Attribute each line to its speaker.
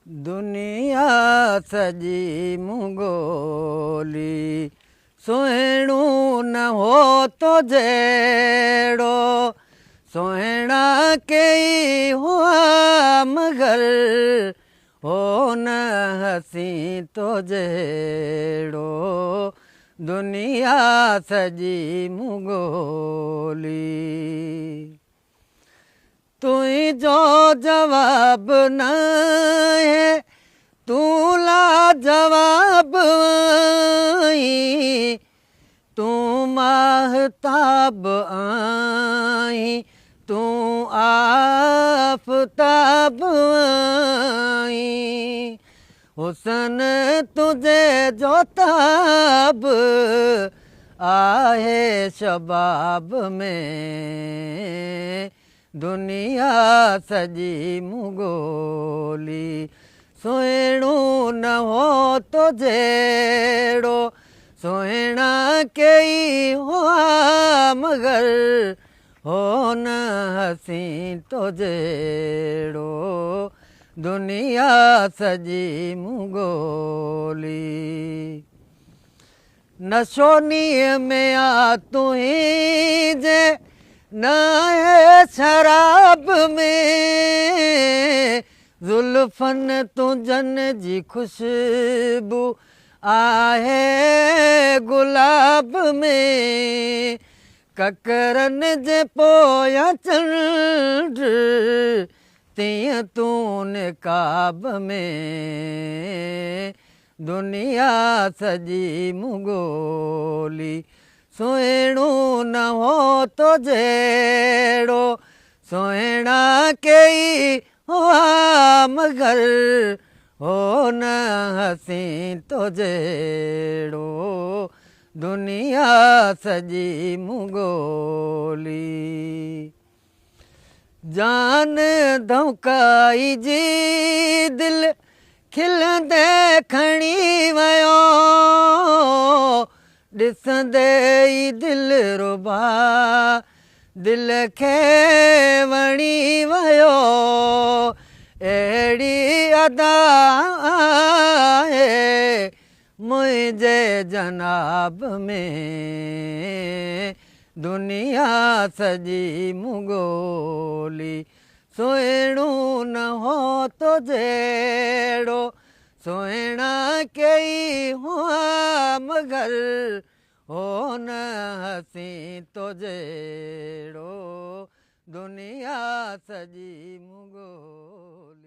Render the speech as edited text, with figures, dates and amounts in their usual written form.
Speaker 1: दुनिया सजी मुगोली सुहिणो न हो तो जहिड़ो सुहिणा कई हुआ मगर हो न हसी तो जहिड़ो दुनिया सजी मुगोली तुझो जवाब न है तू लाजवाब आई तू महताब आई तू आफताब आई हुसन तुझे जो ताब आहे शबाब में दुनिया सजी मुगोली सुहिणो न हो तो जहिड़ो सुहिणा कई हुआ मगर हो न हसी तो जहिड़ो दुनिया सजी मुगोली नशोनीअ में आ तुही जे न है शराब में जुल्फन तुझन जी खुशबू आहे गुलाब में ककरन जे पोयां चंड तीअं तूं निकाब में दुनिया सजी मुगोली सुहिणो न हो तो जहिड़ो सुहिणा कई हुआ मगर हो न हसी तो जहिड़ो दुनिया सजी मुगोली जान धोकाई जी दिल खिलंदे खणी वियो ॾिसंदे ई दिलि रुबा दिल खे वणी वियो अहिड़ी अदा आहे मुंहिंजे जनाब में दुनिया सजी मुगोली सुहिणो न हो तो जहिड़ो सुहिणा कई हुआ मगर हो न हसी तो जहिड़ो दुनिया सजी मुगोली